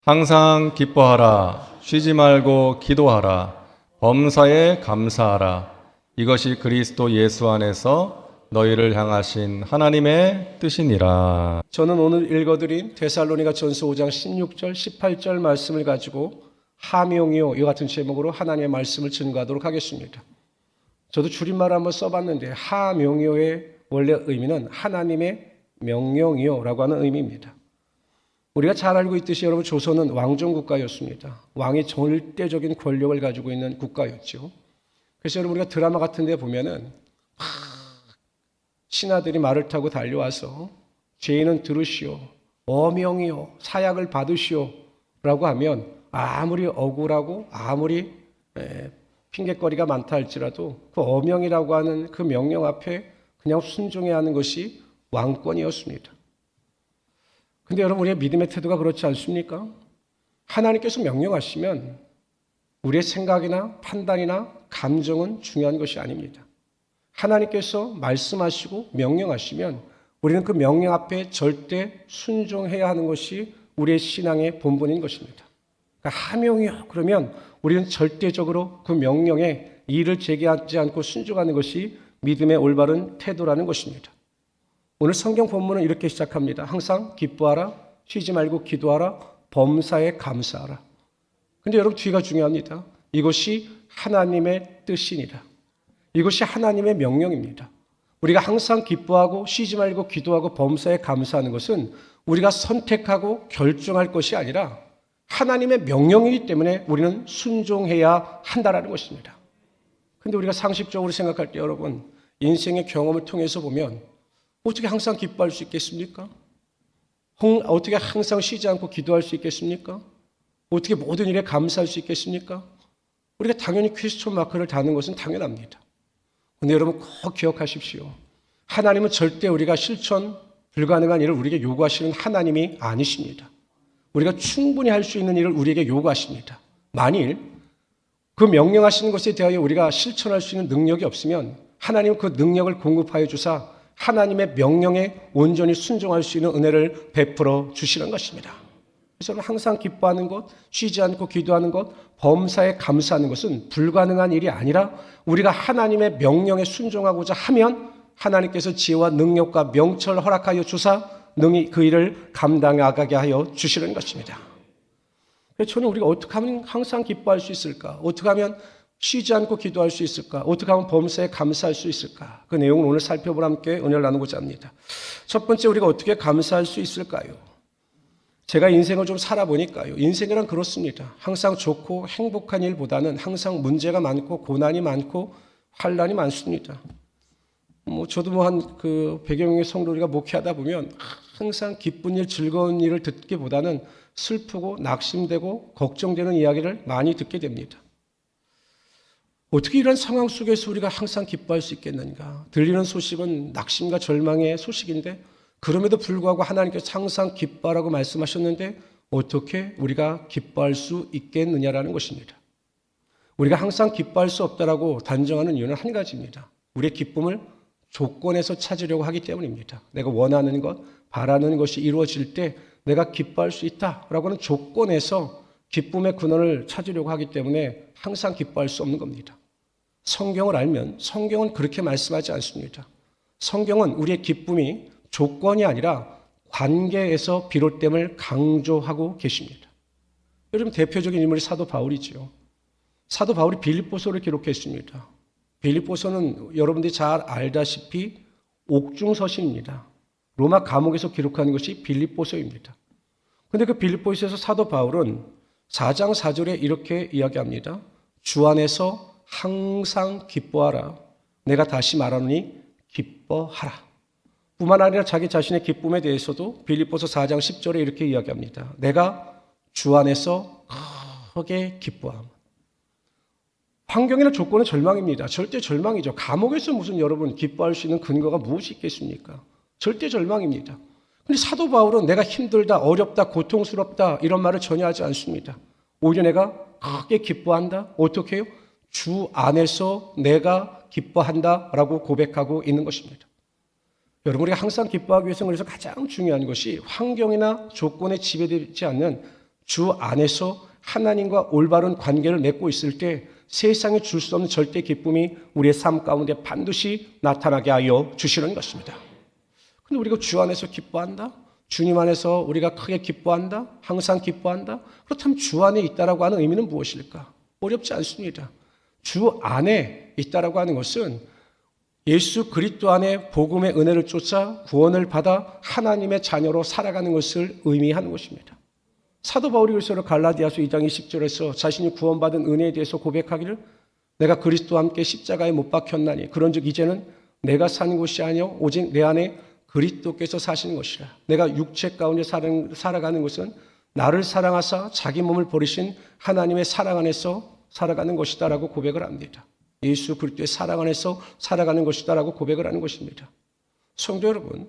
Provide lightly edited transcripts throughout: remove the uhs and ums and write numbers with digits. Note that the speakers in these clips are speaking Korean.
항상 기뻐하라. 쉬지 말고 기도하라. 범사에 감사하라. 이것이 그리스도 예수 안에서 너희를 향하신 하나님의 뜻이니라. 저는 오늘 읽어드린 데살로니가 전서 5장 16절, 18절 말씀을 가지고 하명이요 이 같은 제목으로 하나님의 말씀을 증거하도록 하겠습니다. 저도 줄임말을 한번 써봤는데 하명이요의 원래 의미는 하나님의 명령이요라고 하는 의미입니다. 우리가 잘 알고 있듯이 여러분 조선은 왕정 국가였습니다. 왕이 절대적인 권력을 가지고 있는 국가였죠. 그래서 여러분 우리가 드라마 같은 데 보면은 신하들이 말을 타고 달려와서 죄인은 들으시오, 어명이요, 사약을 받으시오 라고 하면 아무리 억울하고 아무리 핑계거리가 많다 할지라도 그 어명이라고 하는 그 명령 앞에 그냥 순종해야 하는 것이 왕권이었습니다. 근데 여러분 우리의 믿음의 태도가 그렇지 않습니까? 하나님께서 명령하시면 우리의 생각이나 판단이나 감정은 중요한 것이 아닙니다. 하나님께서 말씀하시고 명령하시면 우리는 그 명령 앞에 절대 순종해야 하는 것이 우리의 신앙의 본분인 것입니다. 그러니까 하명이요 그러면 우리는 절대적으로 그 명령에 이의를 제기하지 않고 순종하는 것이 믿음의 올바른 태도라는 것입니다. 오늘 성경 본문은 이렇게 시작합니다. 항상 기뻐하라, 쉬지 말고 기도하라, 범사에 감사하라. 근데 여러분 뒤가 중요합니다. 이것이 하나님의 뜻이니라. 이것이 하나님의 명령입니다. 우리가 항상 기뻐하고 쉬지 말고 기도하고 범사에 감사하는 것은 우리가 선택하고 결정할 것이 아니라 하나님의 명령이기 때문에 우리는 순종해야 한다는 것입니다. 근데 우리가 상식적으로 생각할 때 여러분 인생의 경험을 통해서 보면 어떻게 항상 기뻐할 수 있겠습니까? 어떻게 항상 쉬지 않고 기도할 수 있겠습니까? 어떻게 모든 일에 감사할 수 있겠습니까? 우리가 당연히 퀘스천 마크를 다는 것은 당연합니다. 근데 여러분 꼭 기억하십시오. 하나님은 절대 우리가 실천 불가능한 일을 우리에게 요구하시는 하나님이 아니십니다. 우리가 충분히 할 수 있는 일을 우리에게 요구하십니다. 만일 그 명령하시는 것에 대하여 우리가 실천할 수 있는 능력이 없으면 하나님은 그 능력을 공급하여 주사 하나님의 명령에 온전히 순종할 수 있는 은혜를 베풀어 주시는 것입니다. 그래서 항상 기뻐하는 것, 쉬지 않고 기도하는 것, 범사에 감사하는 것은 불가능한 일이 아니라 우리가 하나님의 명령에 순종하고자 하면 하나님께서 지혜와 능력과 명철을 허락하여 주사 능히 그 일을 감당하게 하여 주시는 것입니다. 그래서 저는 우리가 어떻게 하면 항상 기뻐할 수 있을까? 어떻게 하면 쉬지 않고 기도할 수 있을까? 어떻게 하면 범사에 감사할 수 있을까? 그 내용을 오늘 살펴보라 함께 은혜를 나누고자 합니다. 첫 번째 우리가 어떻게 감사할 수 있을까요? 제가 인생을 좀 살아보니까요. 인생이란 그렇습니다. 항상 좋고 행복한 일보다는 항상 문제가 많고 고난이 많고 환난이 많습니다. 저도 한 100여 명의 성도리가 목회하다 보면 항상 기쁜 일, 즐거운 일을 듣기보다는 슬프고 낙심되고 걱정되는 이야기를 많이 듣게 됩니다. 어떻게 이런 상황 속에서 우리가 항상 기뻐할 수 있겠는가? 들리는 소식은 낙심과 절망의 소식인데 그럼에도 불구하고 하나님께서 항상 기뻐하라고 말씀하셨는데 어떻게 우리가 기뻐할 수 있겠느냐라는 것입니다. 우리가 항상 기뻐할 수 없다라고 단정하는 이유는 한 가지입니다. 우리의 기쁨을 조건에서 찾으려고 하기 때문입니다. 내가 원하는 것, 바라는 것이 이루어질 때 내가 기뻐할 수 있다라고 하는 조건에서 기쁨의 근원을 찾으려고 하기 때문에 항상 기뻐할 수 없는 겁니다. 성경을 알면 성경은 그렇게 말씀하지 않습니다. 성경은 우리의 기쁨이 조건이 아니라 관계에서 비롯됨을 강조하고 계십니다. 여러분 대표적인 인물이 사도 바울이죠. 사도 바울이 빌립보서를 기록했습니다. 빌립보서는 여러분들이 잘 알다시피 옥중서신입니다. 로마 감옥에서 기록한 것이 빌립보서입니다. 그런데 그 빌립보서에서 사도 바울은 4장 4절에 이렇게 이야기합니다. 주 안에서 항상 기뻐하라. 내가 다시 말하노니 기뻐하라. 뿐만 아니라 자기 자신의 기쁨에 대해서도 빌립보서 4장 10절에 이렇게 이야기합니다. 내가 주 안에서 크게 기뻐함. 환경이나 조건은 절망입니다. 절대 절망이죠. 감옥에서 무슨 여러분 기뻐할 수 있는 근거가 무엇이 있겠습니까? 절대 절망입니다. 그런데 사도 바울은 내가 힘들다, 어렵다, 고통스럽다 이런 말을 전혀 하지 않습니다. 오히려 내가 크게 기뻐한다. 어떻게 해요? 주 안에서 내가 기뻐한다라고 고백하고 있는 것입니다. 여러분 우리가 항상 기뻐하기 위해서 그래서 가장 중요한 것이 환경이나 조건에 지배되지 않는 주 안에서 하나님과 올바른 관계를 맺고 있을 때 세상에 줄 수 없는 절대 기쁨이 우리의 삶 가운데 반드시 나타나게 하여 주시는 것입니다. 근데 우리가 주 안에서 기뻐한다? 주님 안에서 우리가 크게 기뻐한다? 항상 기뻐한다? 그렇다면 주 안에 있다라고 하는 의미는 무엇일까? 어렵지 않습니다. 주 안에 있다라고 하는 것은 예수 그리스도 안에 복음의 은혜를 쫓아 구원을 받아 하나님의 자녀로 살아가는 것을 의미하는 것입니다. 사도 바울이 그래서 갈라디아서 2장 20절에서 자신이 구원받은 은혜에 대해서 고백하기를 내가 그리스도와 함께 십자가에 못 박혔나니 그런즉 이제는 내가 사는 것이 아니요 오직 내 안에 그리스도께서 사시는 것이라. 내가 육체 가운데 살아가는 것은 나를 사랑하사 자기 몸을 버리신 하나님의 사랑 안에서 살아가는 것이다라고 고백을 합니다. 예수 그리스도의 사랑 안에서 살아가는 것이다라고 고백을 하는 것입니다. 성도 여러분,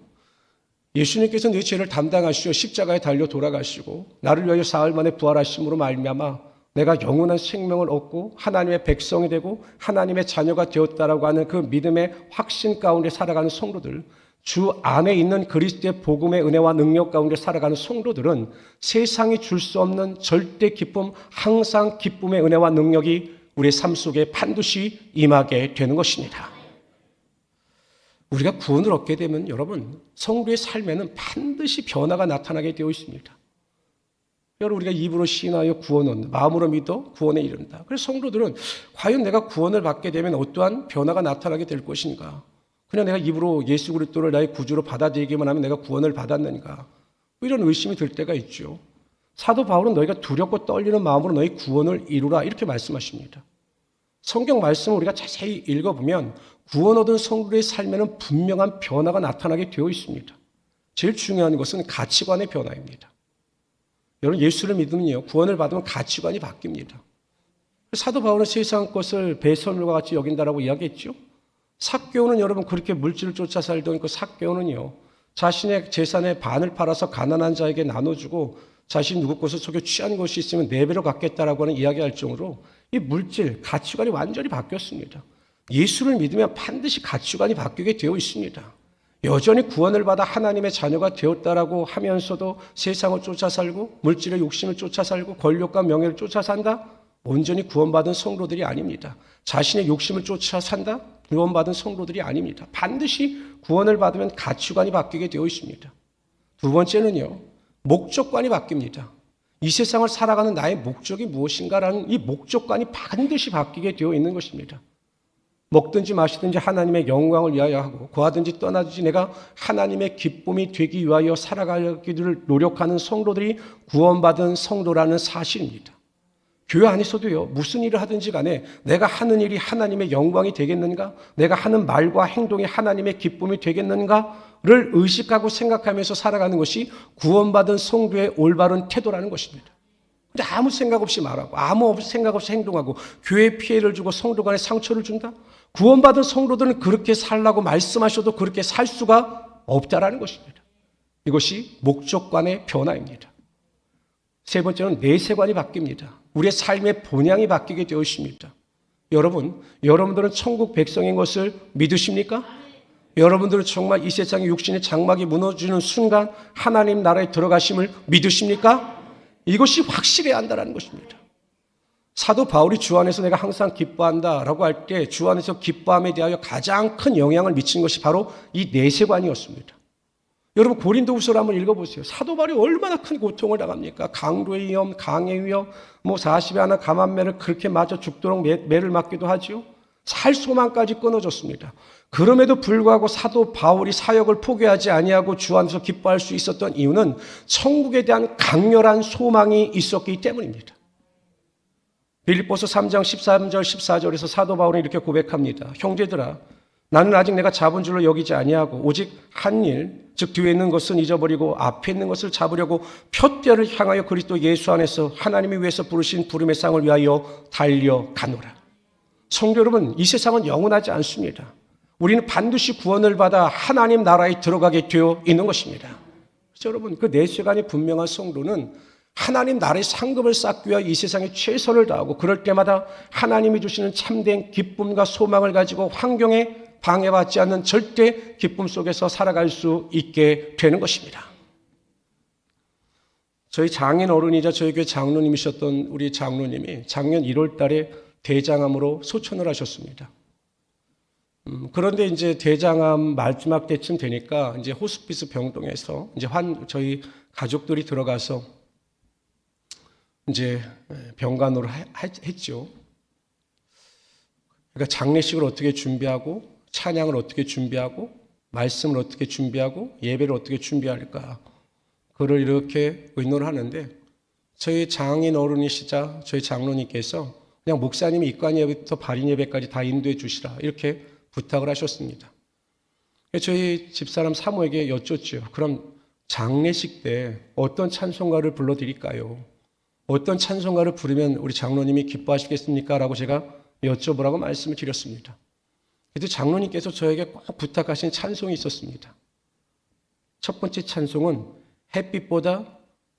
예수님께서 내 죄를 담당하시어 십자가에 달려 돌아가시고 나를 위하여 사흘 만에 부활하심으로 말미암아 내가 영원한 생명을 얻고 하나님의 백성이 되고 하나님의 자녀가 되었다라고 하는 그 믿음의 확신 가운데 살아가는 성도들, 주 안에 있는 그리스도의 복음의 은혜와 능력 가운데 살아가는 성도들은 세상이 줄 수 없는 절대 기쁨, 항상 기쁨의 은혜와 능력이 우리의 삶 속에 반드시 임하게 되는 것입니다. 우리가 구원을 얻게 되면 여러분, 성도의 삶에는 반드시 변화가 나타나게 되어 있습니다. 여러분, 우리가 입으로 시인하여 구원 얻는다, 마음으로 믿어 구원에 이른다. 그래서 성도들은 과연 내가 구원을 받게 되면 어떠한 변화가 나타나게 될 것인가? 그냥 내가 입으로 예수 그리스도를 나의 구주로 받아들이기만 하면 내가 구원을 받았는가? 이런 의심이 들 때가 있죠. 사도 바울은 너희가 두렵고 떨리는 마음으로 너희 구원을 이루라 이렇게 말씀하십니다. 성경 말씀을 우리가 자세히 읽어보면 구원 얻은 성도의 삶에는 분명한 변화가 나타나게 되어 있습니다. 제일 중요한 것은 가치관의 변화입니다. 여러분, 예수를 믿으면요, 구원을 받으면 가치관이 바뀝니다. 사도 바울은 세상 것을 배설물과 같이 여긴다라고 이야기했죠. 삭개오는 여러분 그렇게 물질을 쫓아 살던 그 삭개오는요, 자신의 재산의 반을 팔아서 가난한 자에게 나눠주고 자신 누구 것을 속여 취한 것이 있으면 4배로 갚겠다라고 하는 이야기할 정도로 이 물질, 가치관이 완전히 바뀌었습니다. 예수를 믿으면 반드시 가치관이 바뀌게 되어 있습니다. 여전히 구원을 받아 하나님의 자녀가 되었다라고 하면서도 세상을 쫓아 살고 물질의 욕심을 쫓아 살고 권력과 명예를 쫓아 산다? 온전히 구원받은 성도들이 아닙니다. 자신의 욕심을 쫓아 산다? 구원받은 성도들이 아닙니다. 반드시 구원을 받으면 가치관이 바뀌게 되어 있습니다. 두 번째는요, 목적관이 바뀝니다. 이 세상을 살아가는 나의 목적이 무엇인가라는 이 목적관이 반드시 바뀌게 되어 있는 것입니다. 먹든지 마시든지 하나님의 영광을 위하여 하고 구하든지 떠나든지 내가 하나님의 기쁨이 되기 위하여 살아가기를 노력하는 성도들이 구원받은 성도라는 사실입니다. 교회 안에서도요, 무슨 일을 하든지 간에 내가 하는 일이 하나님의 영광이 되겠는가? 내가 하는 말과 행동이 하나님의 기쁨이 되겠는가를 의식하고 생각하면서 살아가는 것이 구원받은 성도의 올바른 태도라는 것입니다. 근데 아무 생각 없이 말하고 아무 생각 없이 행동하고 교회에 피해를 주고 성도 간에 상처를 준다? 구원받은 성도들은 그렇게 살라고 말씀하셔도 그렇게 살 수가 없다라는 것입니다. 이것이 목적관의 변화입니다. 세 번째는 내세관이 바뀝니다. 우리의 삶의 본향이 바뀌게 되어 있습니다. 여러분들은 천국 백성인 것을 믿으십니까? 여러분들은 정말 이 세상의 육신의 장막이 무너지는 순간 하나님 나라에 들어가심을 믿으십니까? 이것이 확실해야 한다는 것입니다. 사도 바울이 주 안에서 내가 항상 기뻐한다라고 할 때 주 안에서 기뻐함에 대하여 가장 큰 영향을 미친 것이 바로 이 내세관이었습니다. 여러분, 고린도후서를 한번 읽어보세요. 사도 바울이 얼마나 큰 고통을 당합니까? 강도의 위험, 강의 위험, 40에 하나 감한매를 그렇게 맞아 죽도록 매를 맞기도 하지요. 살 소망까지 끊어졌습니다. 그럼에도 불구하고 사도 바울이 사역을 포기하지 아니하고 주 안에서 기뻐할 수 있었던 이유는 천국에 대한 강렬한 소망이 있었기 때문입니다. 빌립보서 3장 13절 14절에서 사도 바울은 이렇게 고백합니다. 형제들아, 나는 아직 내가 잡은 줄로 여기지 아니하고 오직 한 일, 즉 뒤에 있는 것은 잊어버리고 앞에 있는 것을 잡으려고 푯대를 향하여 그리스도 예수 안에서 하나님이 위해서 부르신 부름의 상을 위하여 달려가노라. 성도 여러분, 이 세상은 영원하지 않습니다. 우리는 반드시 구원을 받아 하나님 나라에 들어가게 되어 있는 것입니다. 그래서 여러분, 그 내세관이 분명한 성도는 하나님 나라의 상급을 쌓기 위하여 이 세상에 최선을 다하고 그럴 때마다 하나님이 주시는 참된 기쁨과 소망을 가지고 환경에 방해받지 않는 절대 기쁨 속에서 살아갈 수 있게 되는 것입니다. 저희 장인 어른이자 저희 교회 장로님이셨던 우리 장로님이 작년 1월 달에 대장암으로 소천을 하셨습니다. 그런데 이제 대장암 마지막 때쯤 되니까 이제 호스피스 병동에서 이제 저희 가족들이 들어가서 이제 병간호를 했죠. 그러니까 장례식을 어떻게 준비하고, 찬양을 어떻게 준비하고, 말씀을 어떻게 준비하고, 예배를 어떻게 준비할까. 그걸 이렇게 의논을 하는데, 저희 장인 어른이시자 저희 장로님께서 그냥 목사님이 입관 예배부터 발인 예배까지 다 인도해 주시라. 이렇게 부탁을 하셨습니다. 저희 집사람 사모에게 여쭙죠. 그럼 장례식 때 어떤 찬송가를 불러드릴까요? 어떤 찬송가를 부르면 우리 장로님이 기뻐하시겠습니까? 라고 제가 여쭤보라고 말씀을 드렸습니다. 그래도 장로님께서 저에게 꼭 부탁하신 찬송이 있었습니다. 첫 번째 찬송은 햇빛보다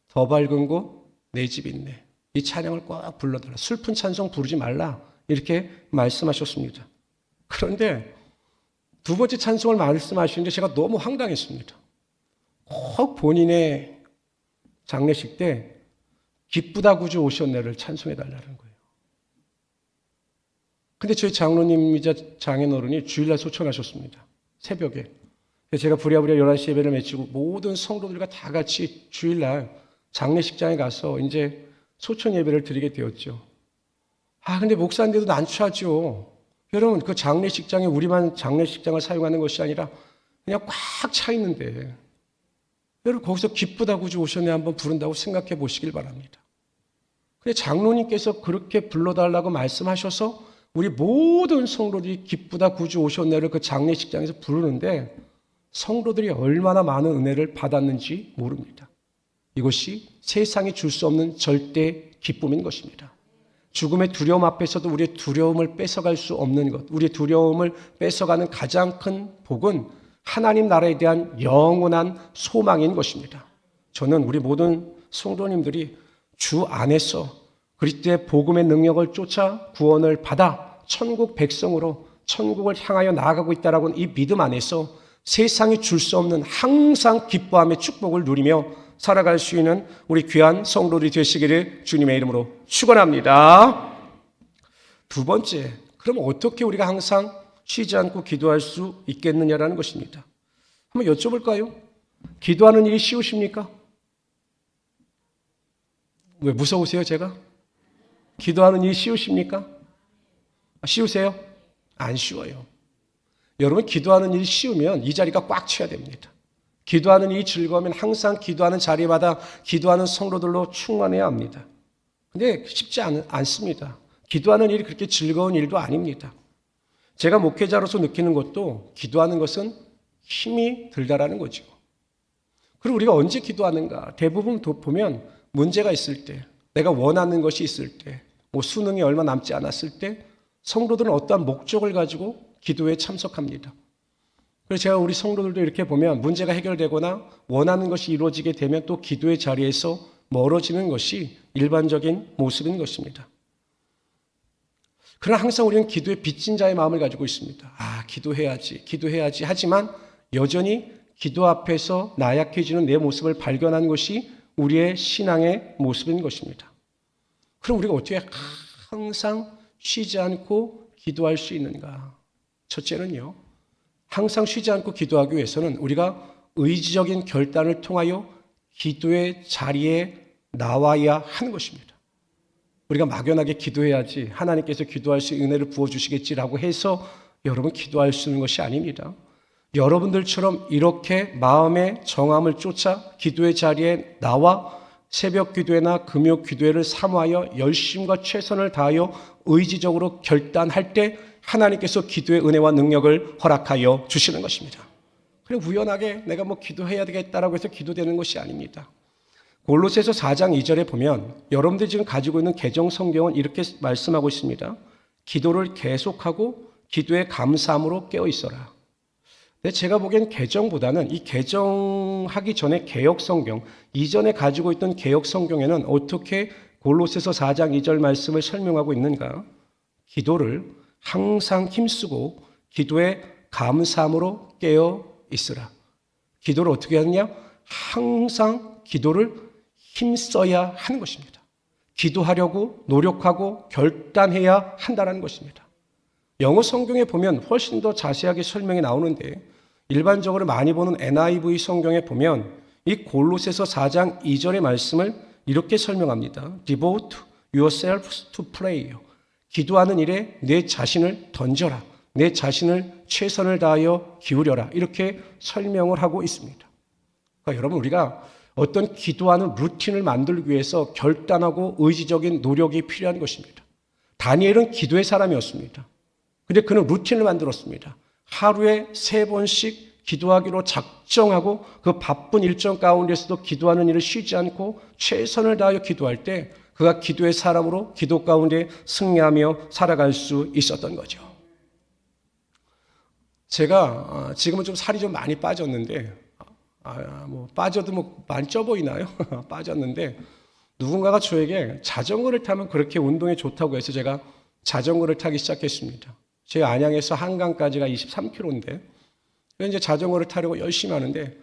더 밝은 곳 내 집 있네. 이 찬양을 꼭 불러달라. 슬픈 찬송 부르지 말라. 이렇게 말씀하셨습니다. 그런데 두 번째 찬송을 말씀하시는데 제가 너무 황당했습니다. 꼭 본인의 장례식 때 기쁘다 구주 오셨네를 찬송해 달라는 거예요. 근데 저희 장로님이자 장인어른이 주일날 소천하셨습니다. 새벽에. 제가 부랴부랴 11시 예배를 마치고 모든 성도들과 다 같이 주일날 장례식장에 가서 이제 소천 예배를 드리게 되었죠. 근데 목사인데도 난처하죠. 여러분, 그 장례식장에 우리만 장례식장을 사용하는 것이 아니라 그냥 꽉 차 있는데, 여러분, 거기서 기쁘다 구주 오셨네 한번 부른다고 생각해 보시길 바랍니다. 근데 장로님께서 그렇게 불러달라고 말씀하셔서 우리 모든 성도들이 기쁘다 구주 오셨네를 그 장례식장에서 부르는데 성도들이 얼마나 많은 은혜를 받았는지 모릅니다. 이것이 세상이 줄 수 없는 절대 기쁨인 것입니다. 죽음의 두려움 앞에서도 우리의 두려움을 뺏어갈 수 없는 것, 우리의 두려움을 뺏어가는 가장 큰 복은 하나님 나라에 대한 영원한 소망인 것입니다. 저는 우리 모든 성도님들이 주 안에서 그리스도의 복음의 능력을 쫓아 구원을 받아 천국 백성으로 천국을 향하여 나아가고 있다라는 이 믿음 안에서 세상이 줄 수 없는 항상 기뻐함의 축복을 누리며 살아갈 수 있는 우리 귀한 성도들이 되시기를 주님의 이름으로 축원합니다. 두 번째, 그럼 어떻게 우리가 항상 쉬지 않고 기도할 수 있겠느냐라는 것입니다. 한번 여쭤볼까요? 기도하는 일이 쉬우십니까? 왜 무서우세요, 제가? 기도하는 일이 쉬우십니까? 쉬우세요? 안 쉬워요. 여러분, 기도하는 일이 쉬우면 이 자리가 꽉 차야 됩니다. 기도하는 일이 즐거우면 항상 기도하는 자리마다 기도하는 성도들로 충만해야 합니다. 근데 쉽지 않습니다. 기도하는 일이 그렇게 즐거운 일도 아닙니다. 제가 목회자로서 느끼는 것도 기도하는 것은 힘이 들다라는 거죠. 그리고 우리가 언제 기도하는가? 대부분 보면 문제가 있을 때, 내가 원하는 것이 있을 때, 수능이 얼마 남지 않았을 때 성도들은 어떠한 목적을 가지고 기도에 참석합니다. 그래서 제가 우리 성도들도 이렇게 보면 문제가 해결되거나 원하는 것이 이루어지게 되면 또 기도의 자리에서 멀어지는 것이 일반적인 모습인 것입니다. 그러나 항상 우리는 기도에 빚진 자의 마음을 가지고 있습니다. 기도해야지 하지만 여전히 기도 앞에서 나약해지는 내 모습을 발견한 것이 우리의 신앙의 모습인 것입니다. 그럼 우리가 어떻게 항상 쉬지 않고 기도할 수 있는가? 첫째는요, 항상 쉬지 않고 기도하기 위해서는 우리가 의지적인 결단을 통하여 기도의 자리에 나와야 하는 것입니다. 우리가 막연하게 기도해야지 하나님께서 기도할 수 있는 은혜를 부어주시겠지라고 해서 여러분 기도할 수 있는 것이 아닙니다. 여러분들처럼 이렇게 마음의 정함을 쫓아 기도의 자리에 나와 새벽 기도회나 금요 기도회를 사모하여 열심과 최선을 다하여 의지적으로 결단할 때 하나님께서 기도의 은혜와 능력을 허락하여 주시는 것입니다. 그냥 우연하게 내가 기도해야 되겠다라고 해서 기도되는 것이 아닙니다. 골로새서 4장 2절에 보면 여러분들이 지금 가지고 있는 개정 성경은 이렇게 말씀하고 있습니다. 기도를 계속하고 기도에 감사함으로 깨어 있어라. 근데 제가 보기엔 개정보다는 이 개정하기 전에 개역 성경, 이전에 가지고 있던 개역 성경에는 어떻게 골로새서 4장 2절 말씀을 설명하고 있는가? 기도를 항상 힘쓰고 기도에 감사함으로 깨어 있으라. 기도를 어떻게 하느냐? 항상 기도를 힘써야 하는 것입니다. 기도하려고 노력하고 결단해야 한다는 것입니다. 영어 성경에 보면 훨씬 더 자세하게 설명이 나오는데 일반적으로 많이 보는 NIV 성경에 보면 이 골로새서 4장 2절의 말씀을 이렇게 설명합니다. Devote yourselves to prayer. 기도하는 일에 내 자신을 던져라. 내 자신을 최선을 다하여 기울여라. 이렇게 설명을 하고 있습니다. 그러니까 여러분 우리가 어떤 기도하는 루틴을 만들기 위해서 결단하고 의지적인 노력이 필요한 것입니다. 다니엘은 기도의 사람이었습니다. 근데 그는 루틴을 만들었습니다. 하루에 3번씩 기도하기로 작정하고 그 바쁜 일정 가운데서도 기도하는 일을 쉬지 않고 최선을 다하여 기도할 때 그가 기도의 사람으로 기도 가운데 승리하며 살아갈 수 있었던 거죠. 제가 지금은 좀 살이 좀 많이 빠졌는데 빠져도 많이 쪄 보이나요? 빠졌는데 누군가가 저에게 자전거를 타면 그렇게 운동에 좋다고 해서 제가 자전거를 타기 시작했습니다. 제 안양에서 한강까지가 23km인데 이제 자전거를 타려고 열심히 하는데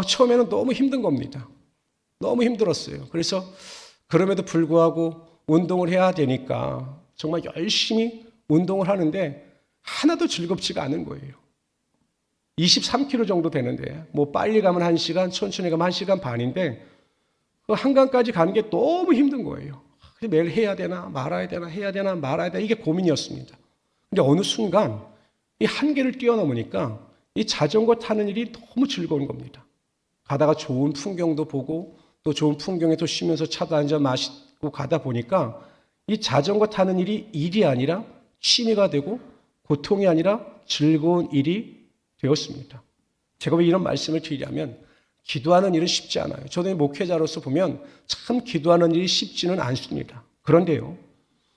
처음에는 너무 힘든 겁니다. 너무 힘들었어요. 그래서 그럼에도 불구하고 운동을 해야 되니까 정말 열심히 운동을 하는데 하나도 즐겁지가 않은 거예요. 23km 정도 되는데 빨리 가면 1시간, 천천히 가면 1시간 반인데 그 한강까지 가는 게 너무 힘든 거예요. 매일 해야 되나 말아야 되나 해야 되나 말아야 되나 이게 고민이었습니다. 근데 어느 순간 이 한계를 뛰어넘으니까 이 자전거 타는 일이 너무 즐거운 겁니다. 가다가 좋은 풍경도 보고 또 좋은 풍경에 또 쉬면서 차도 한잔 마시고 가다 보니까 이 자전거 타는 일이 아니라 취미가 되고 고통이 아니라 즐거운 일이 되었습니다. 제가 왜 이런 말씀을 드리냐면 기도하는 일은 쉽지 않아요. 저도 목회자로서 보면 참 기도하는 일이 쉽지는 않습니다. 그런데요,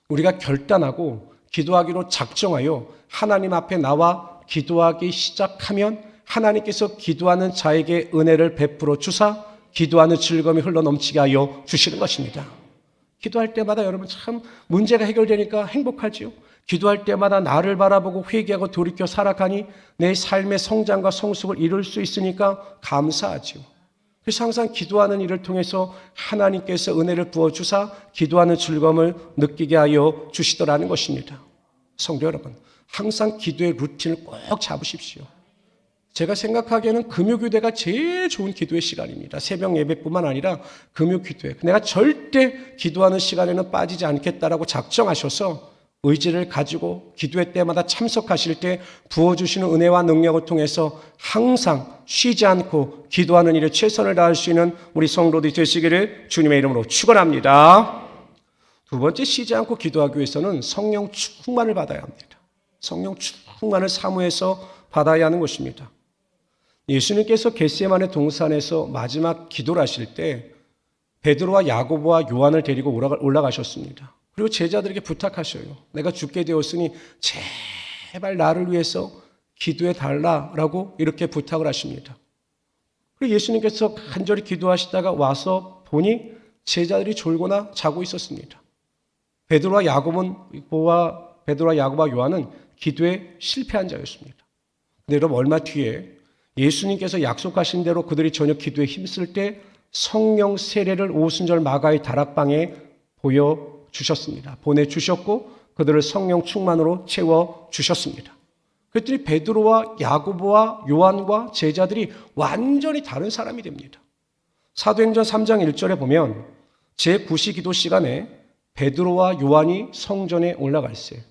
우리가 결단하고 기도하기로 작정하여 하나님 앞에 나와 기도하기 시작하면 하나님께서 기도하는 자에게 은혜를 베풀어 주사 기도하는 즐거움이 흘러넘치게 하여 주시는 것입니다. 기도할 때마다 여러분 참 문제가 해결되니까 행복하지요. 기도할 때마다 나를 바라보고 회개하고 돌이켜 살아가니 내 삶의 성장과 성숙을 이룰 수 있으니까 감사하지요. 그래서 항상 기도하는 일을 통해서 하나님께서 은혜를 부어주사 기도하는 즐거움을 느끼게 하여 주시더라는 것입니다. 성도 여러분, 항상 기도의 루틴을 꼭 잡으십시오. 제가 생각하기에는 금요기도가 제일 좋은 기도의 시간입니다. 새벽 예배뿐만 아니라 금요기도회. 내가 절대 기도하는 시간에는 빠지지 않겠다라고 작정하셔서 의지를 가지고 기도회 때마다 참석하실 때 부어주시는 은혜와 능력을 통해서 항상 쉬지 않고 기도하는 일에 최선을 다할 수 있는 우리 성도들이 되시기를 주님의 이름으로 축원합니다. 두 번째, 쉬지 않고 기도하기 위해서는 성령 충만을 받아야 합니다. 성령 충만을 사모해서 받아야 하는 것입니다. 예수님께서 겟세마네 동산에서 마지막 기도를 하실 때 베드로와 야고보와 요한을 데리고 올라가셨습니다. 그리고 제자들에게 부탁하셔요. 내가 죽게 되었으니 제발 나를 위해서 기도해 달라라고 이렇게 부탁을 하십니다. 그리고 예수님께서 간절히 기도하시다가 와서 보니 제자들이 졸거나 자고 있었습니다. 베드로와 야고보와 요한은 기도에 실패한 자였습니다. 근데 여러분 얼마 뒤에 예수님께서 약속하신 대로 그들이 저녁 기도에 힘쓸 때 성령 세례를 오순절 마가의 다락방에 보여주셨습니다. 보내주셨고 그들을 성령 충만으로 채워주셨습니다. 그랬더니 베드로와 야고보와 요한과 제자들이 완전히 다른 사람이 됩니다. 사도행전 3장 1절에 보면 제9시 기도 시간에 베드로와 요한이 성전에 올라갈세.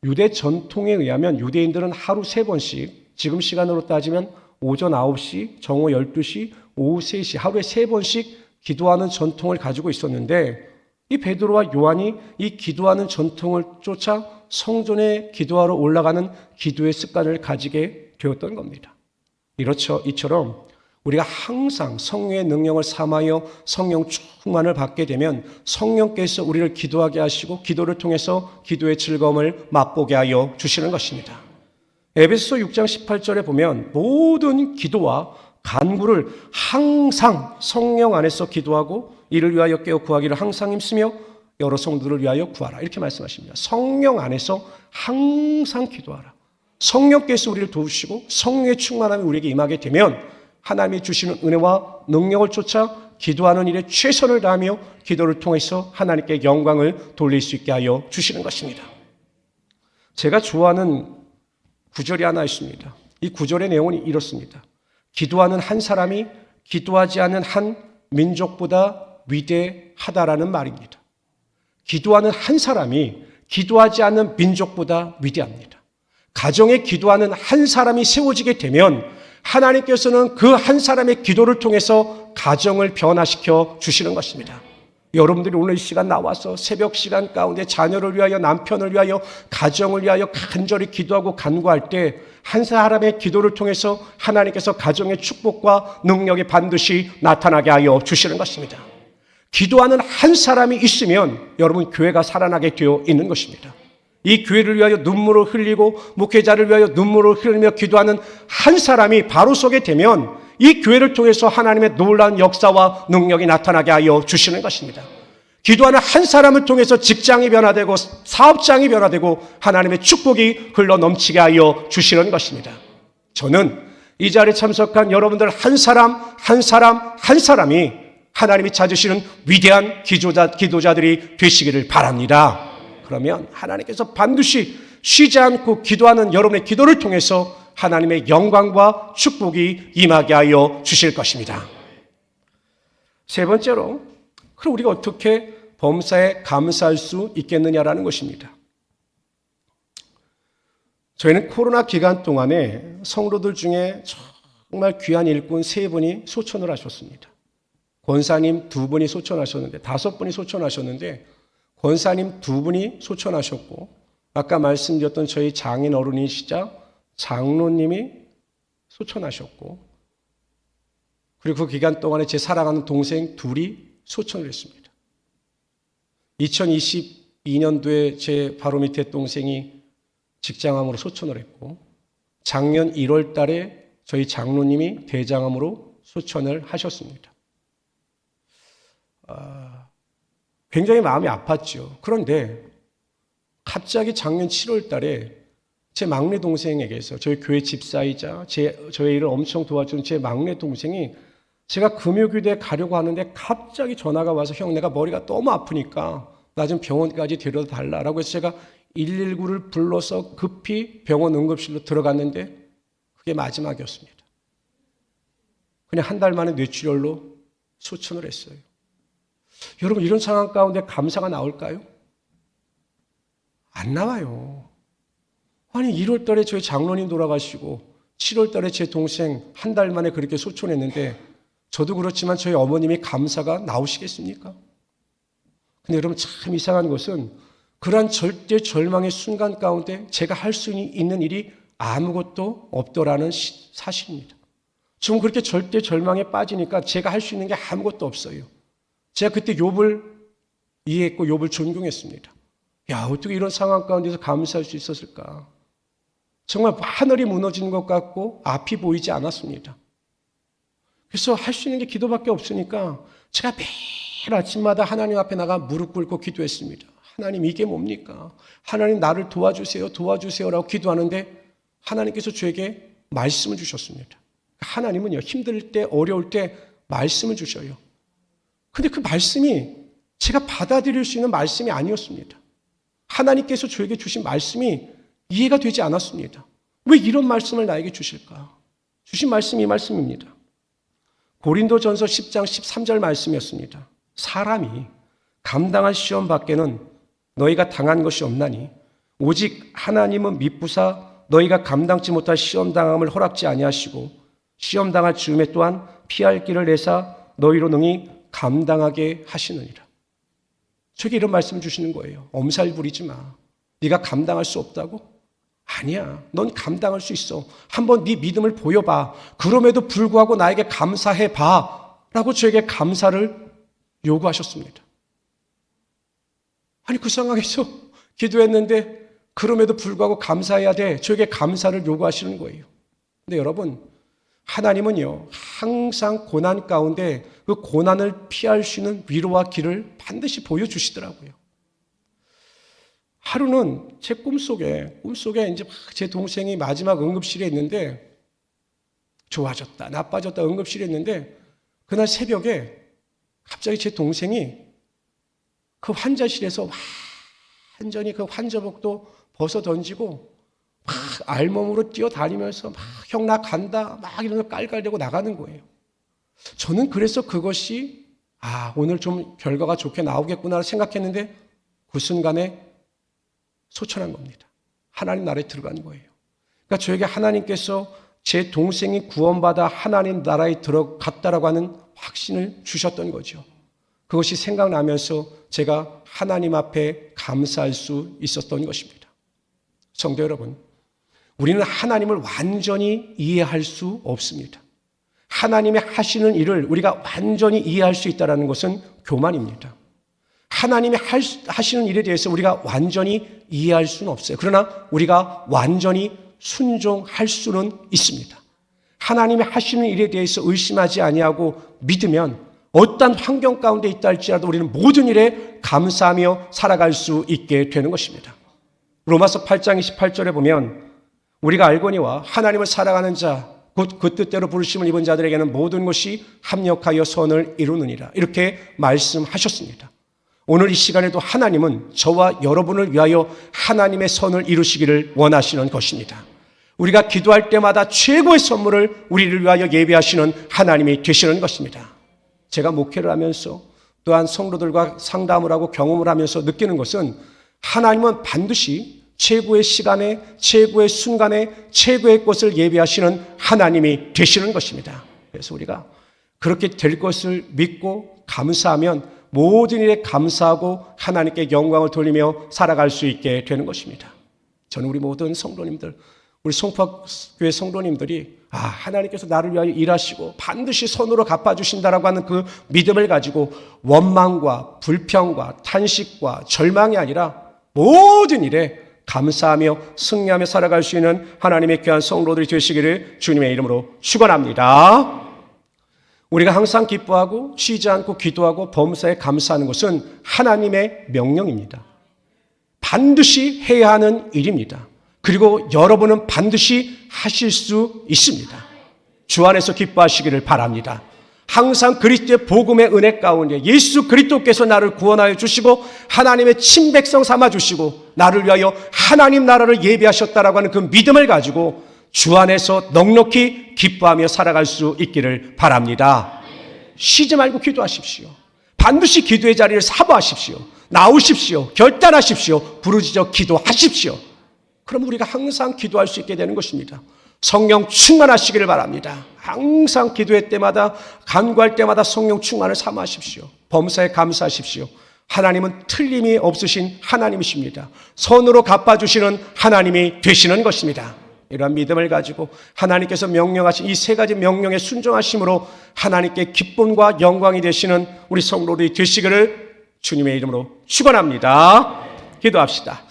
유대 전통에 의하면 유대인들은 하루 3번씩 지금 시간으로 따지면 오전 9시, 정오 12시, 오후 3시 하루에 3번씩 기도하는 전통을 가지고 있었는데 이 베드로와 요한이 이 기도하는 전통을 쫓아 성전에 기도하러 올라가는 기도의 습관을 가지게 되었던 겁니다. 이처럼 우리가 항상 성령의 능력을 삼하여 성령 충만을 받게 되면 성령께서 우리를 기도하게 하시고 기도를 통해서 기도의 즐거움을 맛보게 하여 주시는 것입니다. 에베소서 6장 18절에 보면 모든 기도와 간구를 항상 성령 안에서 기도하고 이를 위하여 깨어 구하기를 항상 힘쓰며 여러 성도들을 위하여 구하라 이렇게 말씀하십니다. 성령 안에서 항상 기도하라. 성령께서 우리를 도우시고 성령의 충만함이 우리에게 임하게 되면 하나님이 주시는 은혜와 능력을 쫓아 기도하는 일에 최선을 다하며 기도를 통해서 하나님께 영광을 돌릴 수 있게 하여 주시는 것입니다. 제가 좋아하는 구절이 하나 있습니다. 이 구절의 내용은 이렇습니다. 기도하는 한 사람이 기도하지 않는 한 민족보다 위대하다라는 말입니다. 기도하는 한 사람이 기도하지 않는 민족보다 위대합니다. 가정에 기도하는 한 사람이 세워지게 되면 하나님께서는 그 한 사람의 기도를 통해서 가정을 변화시켜 주시는 것입니다. 여러분들이 오늘 이 시간 나와서 새벽 시간 가운데 자녀를 위하여, 남편을 위하여, 가정을 위하여 간절히 기도하고 간구할 때 한 사람의 기도를 통해서 하나님께서 가정의 축복과 능력이 반드시 나타나게 하여 주시는 것입니다. 기도하는 한 사람이 있으면 여러분 교회가 살아나게 되어 있는 것입니다. 이 교회를 위하여 눈물을 흘리고 목회자를 위하여 눈물을 흘리며 기도하는 한 사람이 바로 서게 되면 이 교회를 통해서 하나님의 놀라운 역사와 능력이 나타나게 하여 주시는 것입니다. 기도하는 한 사람을 통해서 직장이 변화되고 사업장이 변화되고 하나님의 축복이 흘러 넘치게 하여 주시는 것입니다. 저는 이 자리에 참석한 여러분들 한 사람이 하나님이 찾으시는 위대한 기도자들이 되시기를 바랍니다. 그러면 하나님께서 반드시 쉬지 않고 기도하는 여러분의 기도를 통해서 하나님의 영광과 축복이 임하게 하여 주실 것입니다. 세 번째로, 그럼 우리가 어떻게 범사에 감사할 수 있겠느냐라는 것입니다. 저희는 코로나 기간 동안에 성도들 중에 정말 귀한 일꾼 3분이 소천을 하셨습니다. 권사님 2분이 소천하셨는데, 5분이 소천하셨는데 권사님 2분이 소천하셨고, 아까 말씀드렸던 저희 장인 어른이시자 장로님이 소천하셨고, 그리고 그 기간 동안에 제 사랑하는 동생 2이 소천을 했습니다. 2022년도에 제 바로 밑에 동생이 직장암으로 소천을 했고, 작년 1월 달에 저희 장로님이 대장암으로 소천을 하셨습니다. 굉장히 마음이 아팠죠. 그런데 갑자기 작년 7월 달에 제 막내 동생에게서, 저희 교회 집사이자 저의 일을 엄청 도와준 제 막내 동생이 제가 금요교대에 가려고 하는데 갑자기 전화가 와서, 형 내가 머리가 너무 아프니까 나 좀 병원까지 데려다 달라라고 해서 제가 119를 불러서 급히 병원 응급실로 들어갔는데 그게 마지막이었습니다. 그냥 한 달 만에 뇌출혈로 소천을 했어요. 여러분, 이런 상황 가운데 감사가 나올까요? 안 나와요. 아니 1월 달에 저희 장로님 돌아가시고 7월 달에 제 동생 한 달 만에 그렇게 소천했는데 저도 그렇지만 저희 어머님이 감사가 나오시겠습니까? 근데 여러분, 참 이상한 것은 그러한 절대 절망의 순간 가운데 제가 할 수 있는 일이 아무것도 없더라는 사실입니다. 지금 그렇게 절대 절망에 빠지니까 제가 할 수 있는 게 아무것도 없어요. 제가 그때 욥을 이해했고 욥을 존경했습니다. 야, 어떻게 이런 상황 가운데서 감사할 수 있었을까? 정말 하늘이 무너지는 것 같고 앞이 보이지 않았습니다. 그래서 할 수 있는 게 기도밖에 없으니까 제가 매일 아침마다 하나님 앞에 나가 무릎 꿇고 기도했습니다. 하나님, 이게 뭡니까? 하나님, 나를 도와주세요라고 기도하는데 하나님께서 저에게 말씀을 주셨습니다. 하나님은요, 힘들 때, 어려울 때 말씀을 주셔요. 근데 그 말씀이 제가 받아들일 수 있는 말씀이 아니었습니다. 하나님께서 저에게 주신 말씀이 이해가 되지 않았습니다. 왜 이런 말씀을 나에게 주실까? 주신 말씀이 이 말씀입니다. 고린도전서 10장 13절 말씀이었습니다. 사람이 감당할 시험 밖에는 너희가 당한 것이 없나니 오직 하나님은 미쁘사 너희가 감당치 못할 시험 당함을 허락지 아니하시고 시험 당할 즈음에 또한 피할 길을 내사 너희로 능히 감당하게 하시느니라. 저에게 이런 말씀을 주시는 거예요. 엄살 부리지 마. 네가 감당할 수 없다고? 아니야. 넌 감당할 수 있어. 한번 네 믿음을 보여봐. 그럼에도 불구하고 나에게 감사해봐. 라고 저에게 감사를 요구하셨습니다. 아니, 그 상황에서 기도했는데 그럼에도 불구하고 감사해야 돼. 저에게 감사를 요구하시는 거예요. 근데 여러분, 하나님은요, 항상 고난 가운데 그 고난을 피할 수 있는 위로와 길을 반드시 보여주시더라고요. 하루는 제 꿈속에 이제 제 동생이 마지막 응급실에 있는데 좋아졌다, 나빠졌다 응급실에 있는데 그날 새벽에 갑자기 제 동생이 그 환자실에서 완전히 그 환자복도 벗어 던지고 막 알몸으로 뛰어다니면서 막 형 나 간다 막 이러면서 깔깔대고 나가는 거예요. 저는 그래서 그것이 오늘 좀 결과가 좋게 나오겠구나 생각했는데 그 순간에 소천한 겁니다. 하나님 나라에 들어간 거예요. 그러니까 저에게 하나님께서 제 동생이 구원받아 하나님 나라에 들어갔다라고 하는 확신을 주셨던 거죠. 그것이 생각나면서 제가 하나님 앞에 감사할 수 있었던 것입니다. 성도 여러분, 우리는 하나님을 완전히 이해할 수 없습니다. 하나님이 하시는 일을 우리가 완전히 이해할 수 있다는 것은 교만입니다. 하나님이 하시는 일에 대해서 우리가 완전히 이해할 수는 없어요. 그러나 우리가 완전히 순종할 수는 있습니다. 하나님이 하시는 일에 대해서 의심하지 아니하고 믿으면 어떤 환경 가운데 있다 할지라도 우리는 모든 일에 감사하며 살아갈 수 있게 되는 것입니다. 로마서 8장 28절에 보면 우리가 알거니와 하나님을 사랑하는 자 곧 그 뜻대로 부르심을 입은 자들에게는 모든 것이 합력하여 선을 이루느니라 이렇게 말씀하셨습니다. 오늘 이 시간에도 하나님은 저와 여러분을 위하여 하나님의 선을 이루시기를 원하시는 것입니다. 우리가 기도할 때마다 최고의 선물을 우리를 위하여 예비하시는 하나님이 되시는 것입니다. 제가 목회를 하면서 또한 성도들과 상담을 하고 경험을 하면서 느끼는 것은 하나님은 반드시 최고의 시간에 최고의 순간에 최고의 것을 예비하시는 하나님이 되시는 것입니다. 그래서 우리가 그렇게 될 것을 믿고 감사하면 모든 일에 감사하고 하나님께 영광을 돌리며 살아갈 수 있게 되는 것입니다. 저는 우리 모든 성도님들, 우리 송파교회 성도님들이 하나님께서 나를 위하여 일하시고 반드시 선으로 갚아주신다라고 하는 그 믿음을 가지고 원망과 불평과 탄식과 절망이 아니라 모든 일에 감사하며 승리하며 살아갈 수 있는 하나님의 귀한 성도들이 되시기를 주님의 이름으로 축원합니다. 우리가 항상 기뻐하고 쉬지 않고 기도하고 범사에 감사하는 것은 하나님의 명령입니다. 반드시 해야 하는 일입니다. 그리고 여러분은 반드시 하실 수 있습니다. 주 안에서 기뻐하시기를 바랍니다. 항상 그리스도의 복음의 은혜 가운데 예수 그리스도께서 나를 구원하여 주시고 하나님의 친백성 삼아 주시고 나를 위하여 하나님 나라를 예비하셨다라고 하는 그 믿음을 가지고 주 안에서 넉넉히 기뻐하며 살아갈 수 있기를 바랍니다. 쉬지 말고 기도하십시오. 반드시 기도의 자리를 사모하십시오. 나오십시오. 결단하십시오. 부르짖어 기도하십시오. 그럼 우리가 항상 기도할 수 있게 되는 것입니다. 성령 충만하시기를 바랍니다. 항상 기도할 때마다 간구할 때마다 성령 충만을 사모하십시오. 범사에 감사하십시오. 하나님은 틀림이 없으신 하나님이십니다. 선으로 갚아주시는 하나님이 되시는 것입니다. 이러한 믿음을 가지고 하나님께서 명령하신 이 세 가지 명령에 순종하심으로 하나님께 기쁨과 영광이 되시는 우리 성도들이 되시기를 주님의 이름으로 축원합니다. 기도합시다.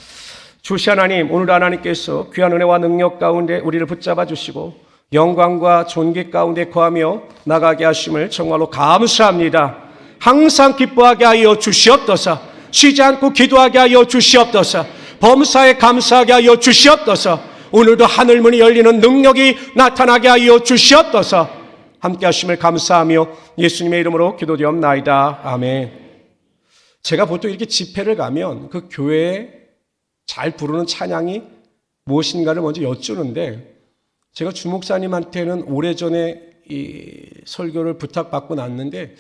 주시 하나님, 오늘 하나님께서 귀한 은혜와 능력 가운데 우리를 붙잡아 주시고 영광과 존귀 가운데 거하며 나가게 하심을 정말로 감사합니다. 항상 기뻐하게 하여 주시옵소서. 쉬지 않고 기도하게 하여 주시옵소서. 범사에 감사하게 하여 주시옵소서. 오늘도 하늘문이 열리는 능력이 나타나게 하여 주시옵소서. 함께 하심을 감사하며 예수님의 이름으로 기도드리옵나이다. 아멘. 제가 보통 이렇게 집회를 가면 그 교회에 잘 부르는 찬양이 무엇인가를 먼저 여쭈는데 제가 주목사님한테는 오래전에 이 설교를 부탁받고 났는데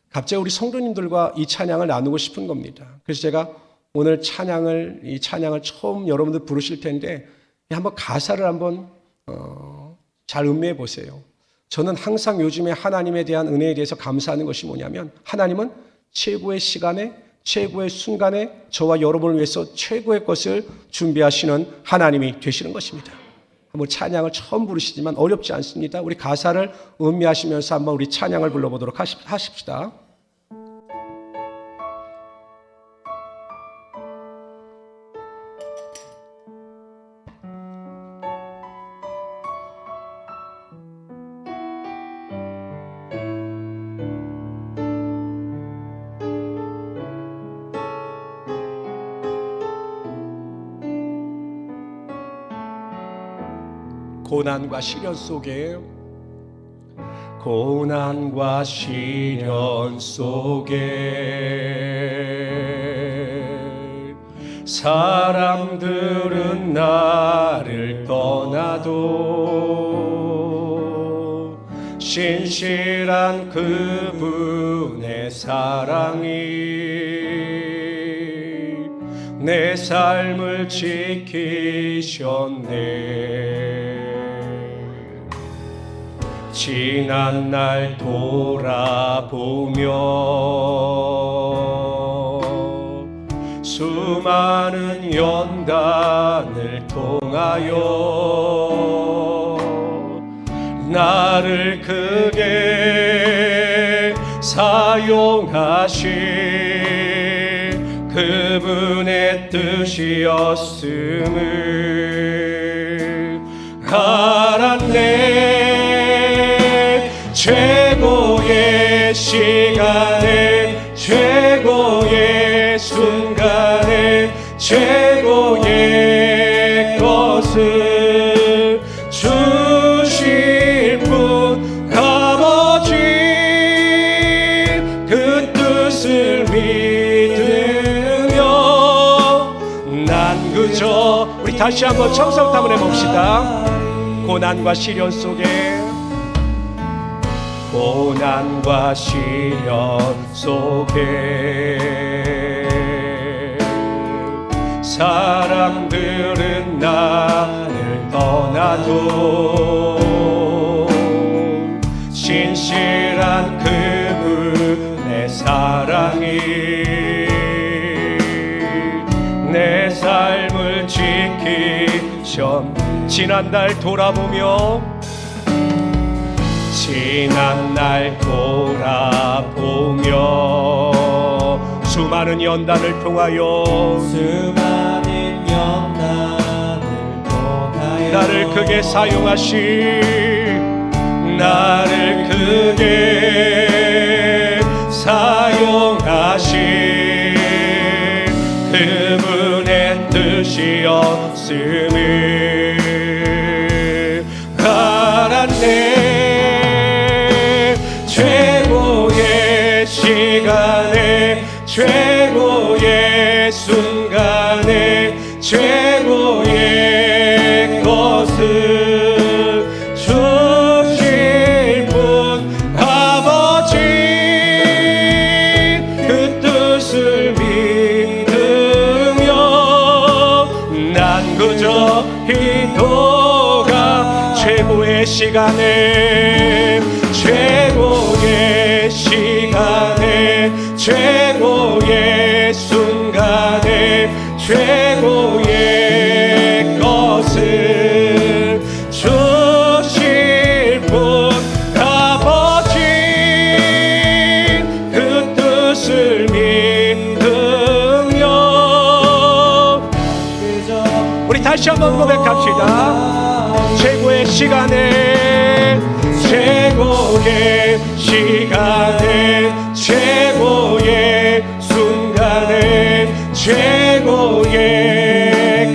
갑자기 우리 성도님들과 이 찬양을 나누고 싶은 겁니다. 그래서 제가 오늘 이 찬양을 처음 여러분들 부르실 텐데 한번 가사를 한번 잘 음미해 보세요. 저는 항상 요즘에 하나님에 대한 은혜에 대해서 감사하는 것이 뭐냐면 하나님은 최고의 시간에 최고의 순간에 저와 여러분을 위해서 최고의 것을 준비하시는 하나님이 되시는 것입니다. 한번 찬양을 처음 부르시지만 어렵지 않습니다. 우리 가사를 음미하시면서 한번 우리 찬양을 불러보도록 하십시다. 고난과 시련 속에 고난과 시련 속에 사람들은 나를 떠나도 신실한 그분의 사랑이 내 삶을 지키셨네. 지난 날 돌아보며 수많은 연단을 통하여 나를 크게 사용하신 그분의 뜻이었음을 알았네. 최고의 시간에 최고의 순간에 최고의 것을 주실 분 아버지 그 뜻을 믿으며 난 그저 우리 다시 한번 청성탐을 해봅시다. 고난과 시련 속에 고난과 시련 속에 사람들은 나를 떠나도 신실한 그분의 사랑이 내 삶을 지키셨. 지난날 돌아보며 지난날 돌아보며 수많은 연단을 통하여 나를 크게 사용하신 나를 크게 사용하신 그분의 뜻이었음을 알았네. 최고의 시간에 최고의 순간에 최고의 것을 주실 분 아버지 그 뜻을 믿으며 난 그저 기도가 최고의 시간에 최고의 시간에 최고의 순간에 최고의 것을 주실 분 아버지 그 뜻을 믿으며 우리 다시 한번 고백합시다. 최고의 시간에 최고의 시간에 최고의 순간에 최고의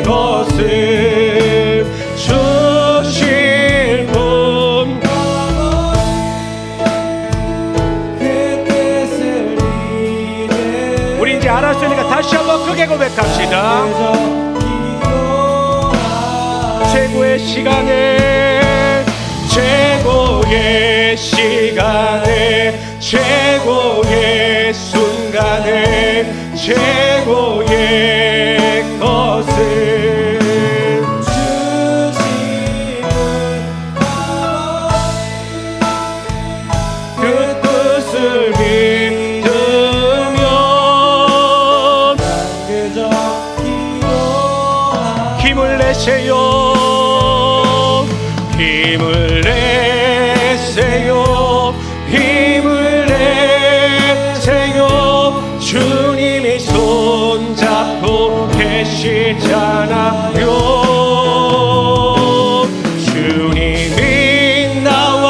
것을 주실 분 우리 이제 알았으니까 다시 한번 크게 고백합시다. 최고의 시간에 최고의 시간에 최고의 순간에 최고의 것을 주시는 그 뜻을 믿으면 그저 힘을 내세요. 힘을 내세요. 힘을 내세요. 주님이 손잡고 계시잖아요. 주님이 나와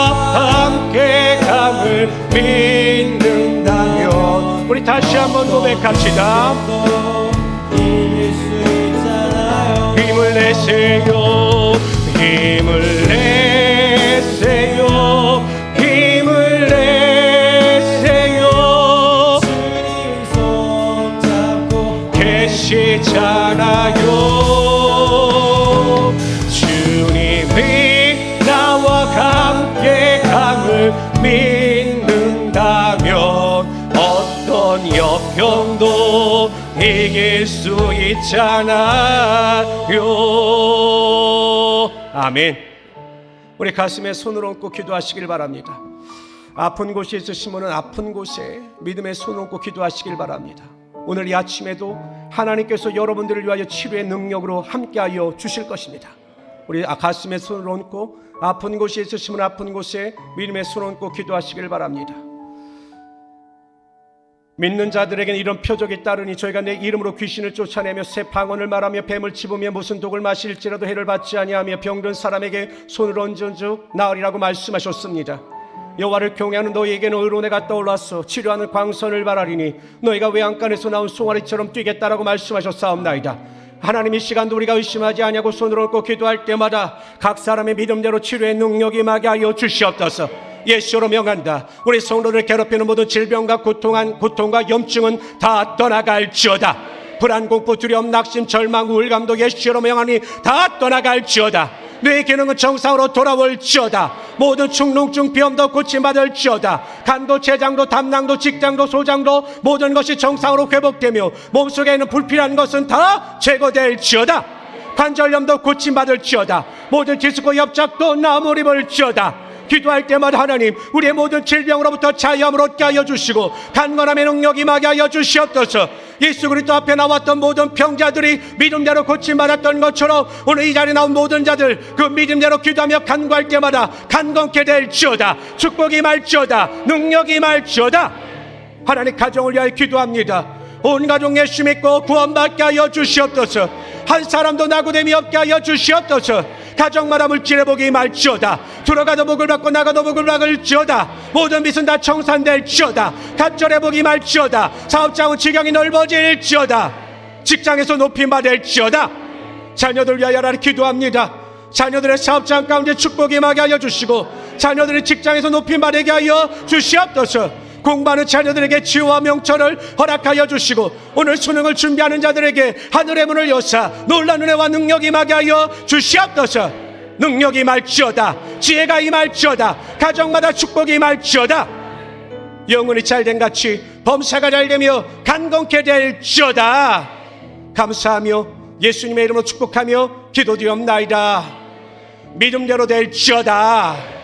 함께 감을 믿는다면 우리 다시 한번 고백합시다. 힘을 내세요. 힘을 내세요. 힘을 계시잖아요. 주님이 나와 함께 강을 믿는다면 어떤 역경도 이길 수 있잖아요. 아멘. 우리 가슴에 손을 얹고 기도하시길 바랍니다. 아픈 곳이 있으시면 아픈 곳에 믿음의 손을 얹고 기도하시길 바랍니다. 오늘 이 아침에도 하나님께서 여러분들을 위하여 치료의 능력으로 함께하여 주실 것입니다. 우리 가슴에 손을 얹고 아픈 곳이 있으시면 아픈 곳에 믿음의 손을 얹고 기도하시길 바랍니다. 믿는 자들에게는 이런 표적이 따르니 저희가 내 이름으로 귀신을 쫓아내며 새 방언을 말하며 뱀을 짚으며 무슨 독을 마실지라도 해를 받지 아니하며 병든 사람에게 손을 얹은즉 나으리라고 말씀하셨습니다. 여호와를 경외하는 너희에게는 의로내가 떠올랐어 치료하는 광선을 바라리니 너희가 외양간에서 나온 송아리처럼 뛰겠다라고 말씀하셨사옵나이다. 하나님 이 시간도 우리가 의심하지 아니하고 손을 얹고 기도할 때마다 각 사람의 믿음대로 치료의 능력이 임하게 하여 주시옵소서. 예수로 명한다. 우리 성도를 괴롭히는 모든 질병과 고통과 염증은 다 떠나갈지어다. 불안, 공포, 두려움, 낙심, 절망, 우울감도 예수로 명하니 다 떠나갈지어다. 뇌의 기능은 정상으로 돌아올지어다. 모든 축농증 비염도 고침받을지어다. 간도, 췌장도, 담낭도, 직장도, 소장도 모든 것이 정상으로 회복되며 몸속에 있는 불필요한 것은 다 제거될지어다. 관절염도 고침받을지어다. 모든 디스코 협착도 나무 입을지어다. 기도할 때마다 하나님 우리의 모든 질병으로부터 자유함을 얻게 하여 주시고 강건함의 능력이 임하게 하여 주시옵소서. 예수 그리스도 앞에 나왔던 모든 병자들이 믿음대로 고침받았던 것처럼 오늘 이 자리에 나온 모든 자들 그 믿음대로 기도하며 간구할 때마다 간건케 될지어다. 축복이 임할지어다. 능력이 임할지어다. 하나님 가정을 위하여 기도합니다. 온 가족 예수 믿고 구원받게 하여 주시옵소서. 한 사람도 낙오됨이 없게 하여 주시옵소서. 가정마다 물질의 복이 임할지어다. 들어가도 복을 받고 나가도 복을 받을지어다. 모든 빚은 다 청산될지어다. 갑절의 복이 임할지어다. 사업장은 지경이 넓어질지어다. 직장에서 높임 받을지어다. 자녀들 위하여 하나님 기도합니다. 자녀들의 사업장 가운데 축복이 임하게 하여 주시고 자녀들의 직장에서 높임 받게 하여 주시옵소서. 공부하는 자녀들에게 지혜와 명철을 허락하여 주시고 오늘 수능을 준비하는 자들에게 하늘의 문을 여사 놀라운 은혜와 능력이 임하게 하여 주시옵소서. 능력이 임할지어다. 지혜가 임할지어다. 가정마다 축복이 임할지어다. 영혼이 잘된 같이 범사가 잘되며 간건케 될지어다. 감사하며 예수님의 이름으로 축복하며 기도드리옵나이다. 믿음대로 될지어다.